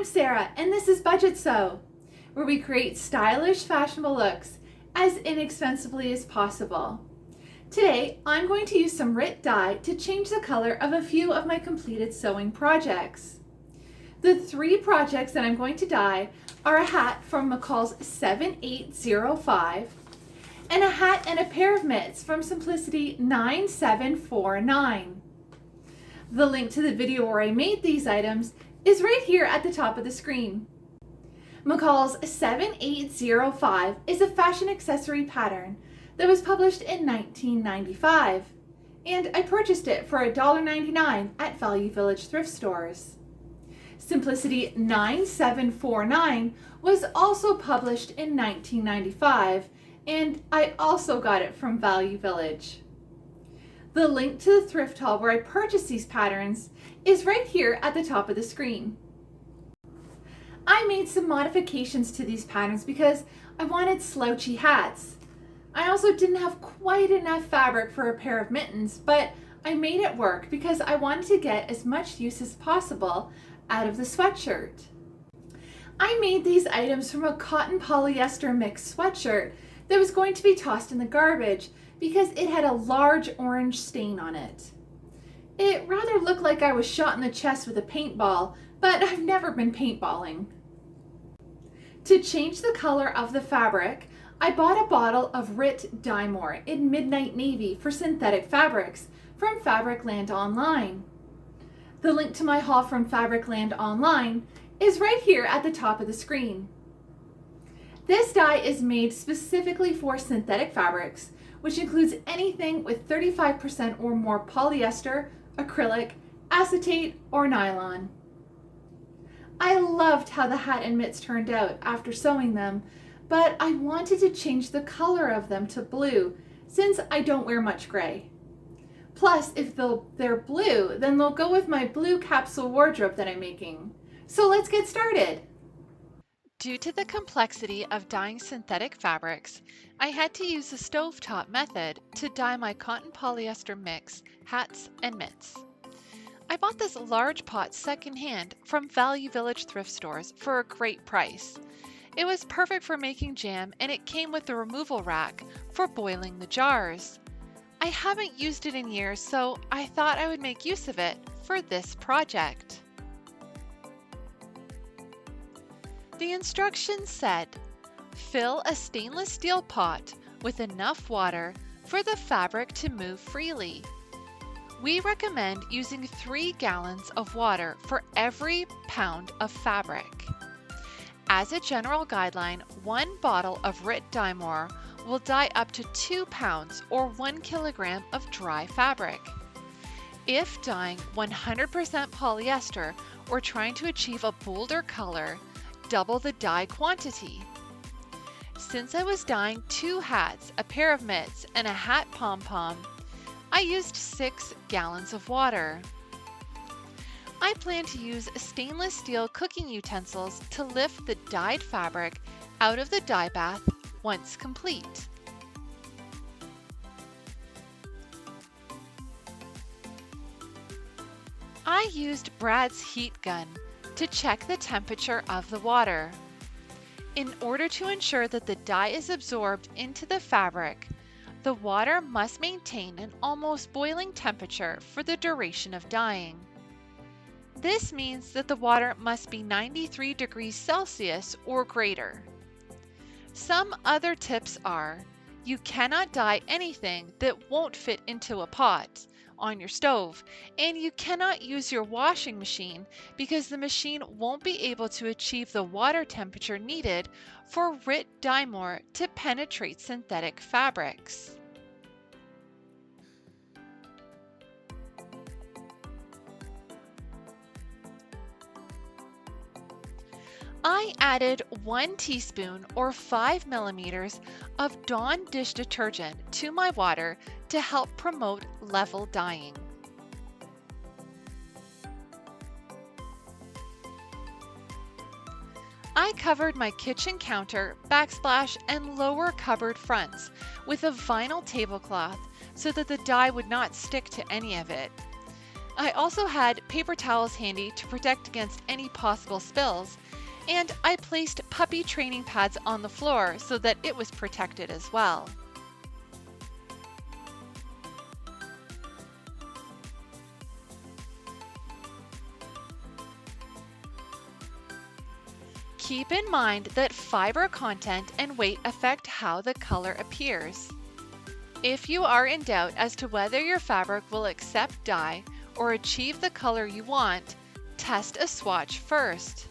I'm Sarah, and this is Budgetsew, where we create stylish, fashionable looks as inexpensively as possible. Today, I'm going to use some Rit dye to change the color of a few of my completed sewing projects. The three projects that I'm going to dye are a hat from McCall's 7805 and a hat and a pair of mitts from Simplicity 9749. The link to the video where I made these items is right here at the top of the screen. McCall's 7805 is a fashion accessory pattern that was published in 1995, and I purchased it for $1.99 at Value Village thrift stores. Simplicity 9749 was also published in 1995, and I also got it from Value Village. The link to the thrift haul where I purchased these patterns is right here at the top of the screen. I made some modifications to these patterns because I wanted slouchy hats. I also didn't have quite enough fabric for a pair of mittens, but I made it work because I wanted to get as much use as possible out of the sweatshirt. I made these items from a cotton polyester mixed sweatshirt that was going to be tossed in the garbage because it had a large orange stain on it. It rather looked like I was shot in the chest with a paintball, but I've never been paintballing. To change the color of the fabric, I bought a bottle of Rit DyeMore in Midnight Navy for synthetic fabrics from Fabricland Online. The link to my haul from Fabricland Online is right here at the top of the screen. This dye is made specifically for synthetic fabrics, which includes anything with 35% or more polyester, acrylic, acetate, or nylon. I loved how the hat and mitts turned out after sewing them, but I wanted to change the color of them to blue since I don't wear much gray. Plus, if they're blue, then they'll go with my blue capsule wardrobe that I'm making. So let's get started. Due to the complexity of dyeing synthetic fabrics, I had to use the Stovetop method to dye my cotton polyester mix, hats, and mitts. I bought this large pot secondhand from Value Village thrift stores for a great price. It was perfect for making jam, and it came with a removal rack for boiling the jars. I haven't used it in years, so I thought I would make use of it for this project. The instructions said, fill a stainless steel pot with enough water for the fabric to move freely. We recommend using 3 gallons of water for every pound of fabric. As a general guideline, 1 bottle of Rit DyeMore will dye up to 2 pounds or 1 kilogram of dry fabric. If dyeing 100% polyester or trying to achieve a bolder color, double the dye quantity. Since I was dyeing 2 hats, a pair of mitts, and a hat pom-pom, I used 6 gallons of water. I plan to use stainless steel cooking utensils to lift the dyed fabric out of the dye bath once complete. I used Brad's heat gun to check the temperature of the water. In order to ensure that the dye is absorbed into the fabric, the water must maintain an almost boiling temperature for the duration of dyeing. This means that the water must be 93 degrees Celsius or greater. Some other tips are, you cannot dye anything that won't fit into a pot on your stove, and you cannot use your washing machine because the machine won't be able to achieve the water temperature needed for Rit DyeMore to penetrate synthetic fabrics. I added 1 teaspoon or 5 millimeters of Dawn dish detergent to my water to help promote level dyeing. I covered my kitchen counter, backsplash, and lower cupboard fronts with a vinyl tablecloth so that the dye would not stick to any of it. I also had paper towels handy to protect against any possible spills, and I placed puppy training pads on the floor so that it was protected as well. Keep in mind that fiber content and weight affect how the color appears. If you are in doubt as to whether your fabric will accept dye or achieve the color you want, test a swatch first.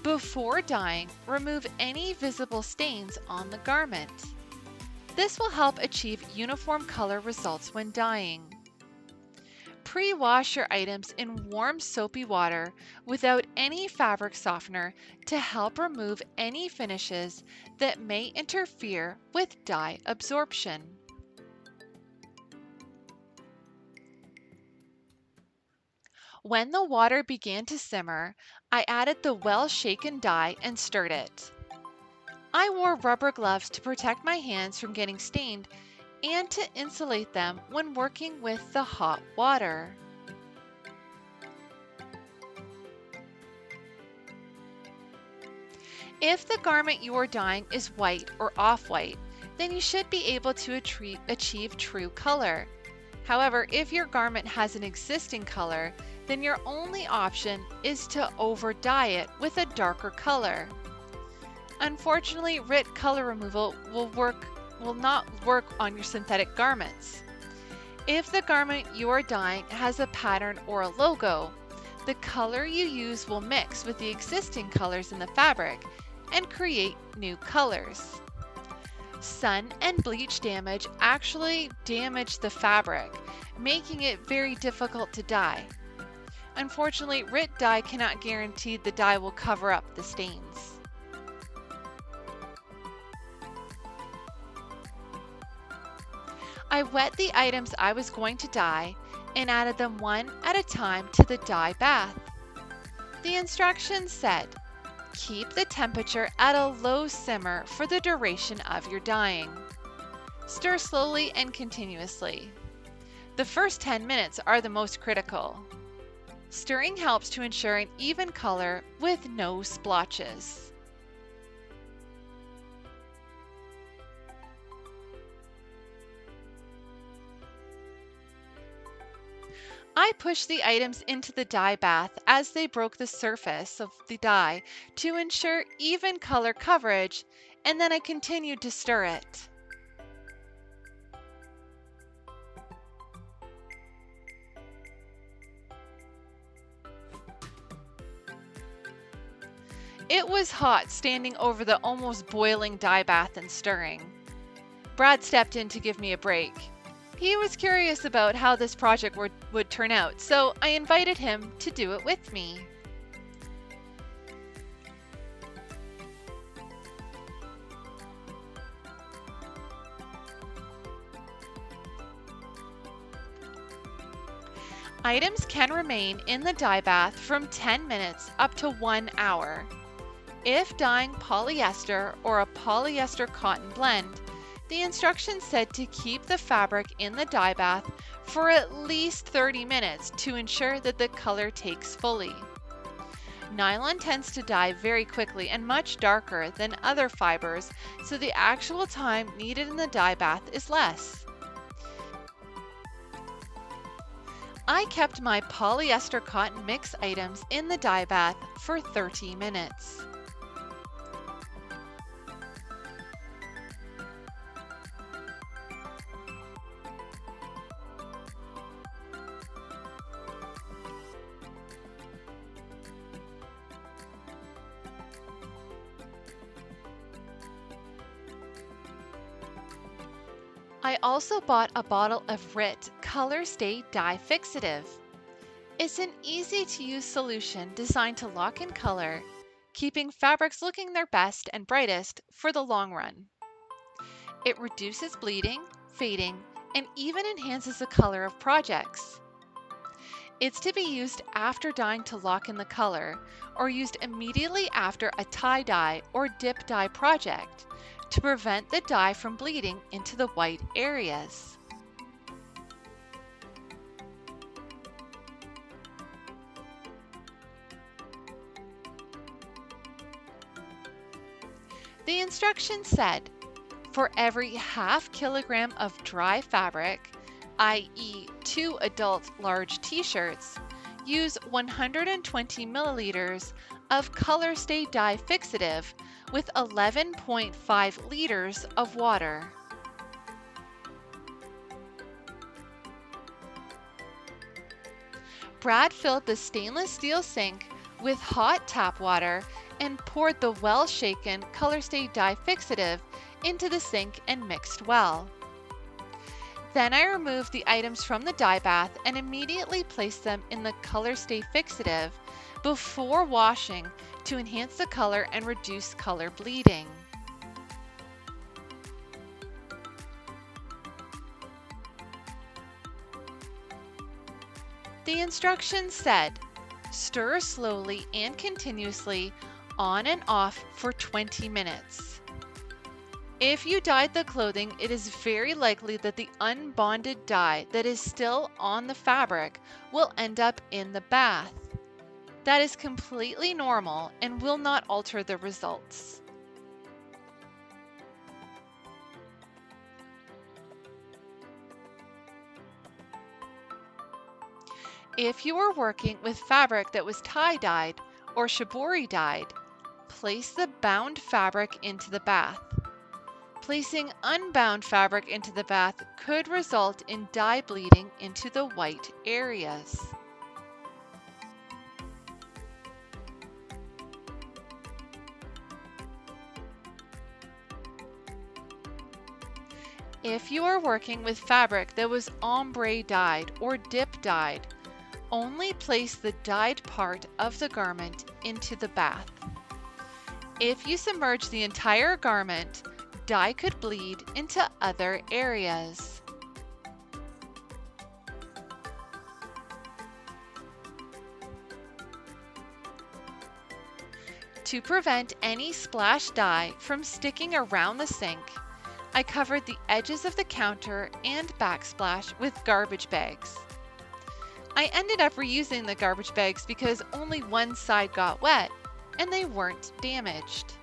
Before dyeing, remove any visible stains on the garment. This will help achieve uniform color results when dyeing. Pre-wash your items in warm soapy water without any fabric softener to help remove any finishes that may interfere with dye absorption. When the water began to simmer, I added the well-shaken dye and stirred it. I wore rubber gloves to protect my hands from getting stained and to insulate them when working with the hot water. If the garment you are dyeing is white or off-white, then you should be able to achieve true color. However, if your garment has an existing color, then your only option is to over-dye it with a darker color. Unfortunately, Rit color removal will not work on your synthetic garments. If the garment you are dyeing has a pattern or a logo, the color you use will mix with the existing colors in the fabric and create new colors. Sun and bleach damage actually damage the fabric, making it very difficult to dye. Unfortunately, Rit dye cannot guarantee the dye will cover up the stains. I wet the items I was going to dye and added them one at a time to the dye bath. The instructions said, keep the temperature at a low simmer for the duration of your dyeing. Stir slowly and continuously. The first 10 minutes are the most critical. Stirring helps to ensure an even color with no splotches. I pushed the items into the dye bath as they broke the surface of the dye to ensure even color coverage, and then I continued to stir it. It was hot standing over the almost boiling dye bath and stirring. Brad stepped in to give me a break. He was curious about how this project would turn out, so I invited him to do it with me. Items can remain in the dye bath from 10 minutes up to 1 hour. If dyeing polyester or a polyester cotton blend, the instructions said to keep the fabric in the dye bath for at least 30 minutes to ensure that the color takes fully. Nylon tends to dye very quickly and much darker than other fibers, so the actual time needed in the dye bath is less. I kept my polyester cotton mix items in the dye bath for 30 minutes. I also bought a bottle of Rit Color Stay Dye Fixative. It's an easy-to-use solution designed to lock in color, keeping fabrics looking their best and brightest for the long run. It reduces bleeding, fading, and even enhances the color of projects. It's to be used after dyeing to lock in the color, or used immediately after a tie-dye or dip dye project, to prevent the dye from bleeding into the white areas. instructions said, for every ½ kilogram of dry fabric, i.e. 2 adult large t-shirts, use 120 milliliters of Color Stay dye fixative with 11.5 liters of water. Brad filled the stainless steel sink with hot tap water and poured the well-shaken Color Stay dye fixative into the sink and mixed well. Then I removed the items from the dye bath and immediately placed them in the Color Stay fixative before washing to enhance the color and reduce color bleeding. The instructions said, stir slowly and continuously on and off for 20 minutes. If you dyed the clothing, it is very likely that the unbonded dye that is still on the fabric will end up in the bath. That is completely normal and will not alter the results. If you are working with fabric that was tie-dyed or shibori dyed, place the bound fabric into the bath. Placing unbound fabric into the bath could result in dye bleeding into the white areas. If you are working with fabric that was ombre dyed or dip dyed, only place the dyed part of the garment into the bath. If you submerge the entire garment, dye could bleed into other areas. To prevent any splash dye from sticking around the sink, I covered the edges of the counter and backsplash with garbage bags. I ended up reusing the garbage bags because only one side got wet and they weren't damaged.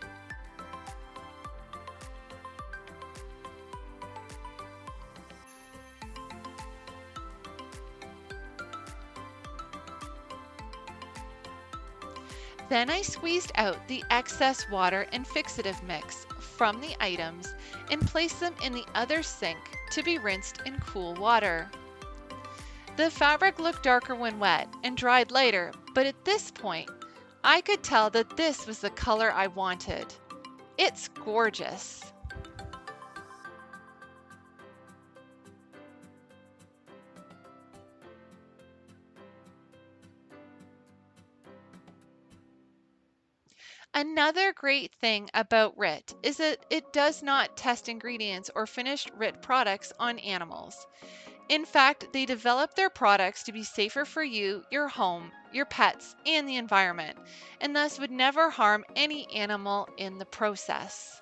Then I squeezed out the excess water and fixative mix from the items and placed them in the other sink to be rinsed in cool water. The fabric looked darker when wet and dried later, but at this point, I could tell that this was the color I wanted. It's gorgeous. Another great thing about Rit is that it does not test ingredients or finished Rit products on animals. In fact, they develop their products to be safer for you, your home, your pets, and the environment, and thus would never harm any animal in the process.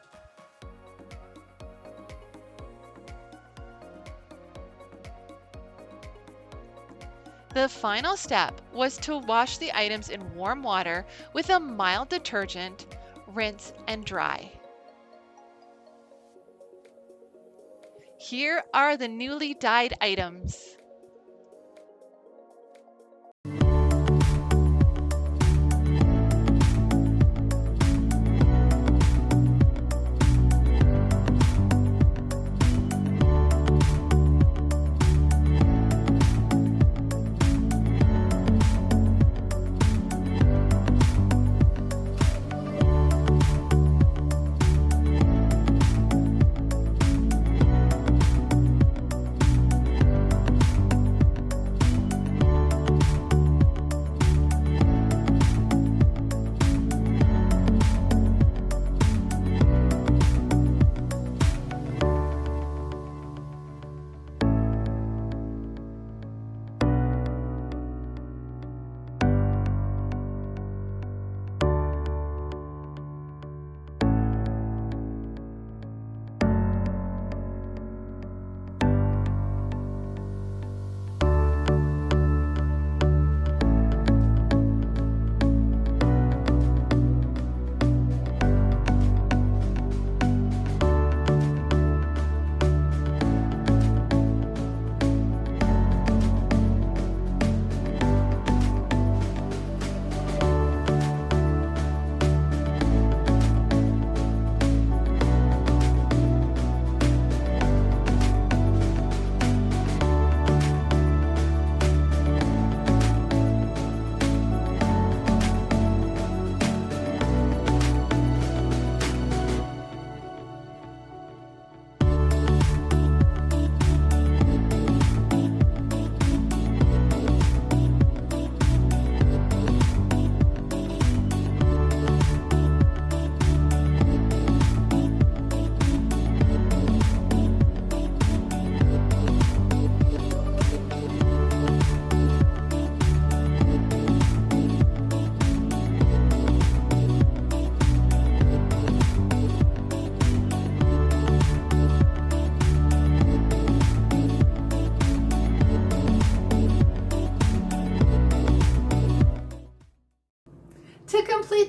The final step was to wash the items in warm water with a mild detergent, rinse, and dry. Here are the newly dyed items.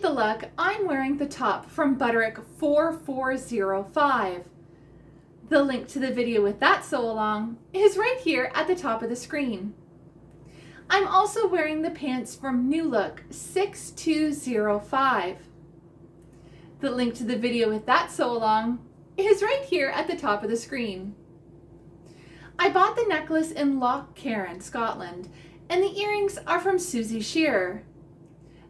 a look, I'm wearing the top from Butterick 4405. The link to the video with that sew along is right here at the top of the screen. I'm also wearing the pants from New Look 6205. The link to the video with that sew along is right here at the top of the screen. I bought the necklace in Loch Carron, Scotland, and the earrings are from Susie Shearer.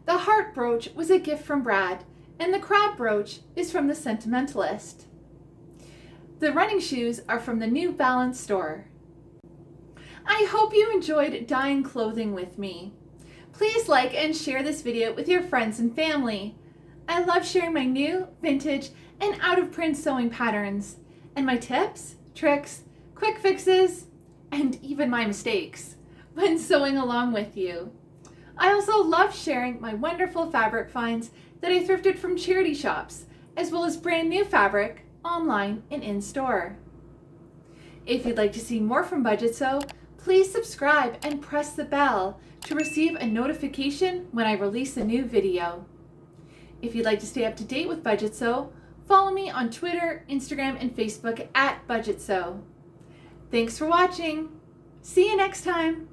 The heart brooch was a gift from Brad, and the crab brooch is from the Sentimentalist. The running shoes are from the New Balance store. I hope you enjoyed dyeing clothing with me. Please like and share this video with your friends and family. I love sharing my new, vintage, and out-of-print sewing patterns, and my tips, tricks, quick fixes, and even my mistakes when sewing along with you. I also love sharing my wonderful fabric finds that I thrifted from charity shops, as well as brand new fabric online and in-store. If you'd like to see more from Budgetsew, please subscribe and press the bell to receive a notification when I release a new video. If you'd like to stay up to date with Budgetsew, follow me on Twitter, Instagram, and Facebook at Budgetsew. Thanks for watching. See you next time.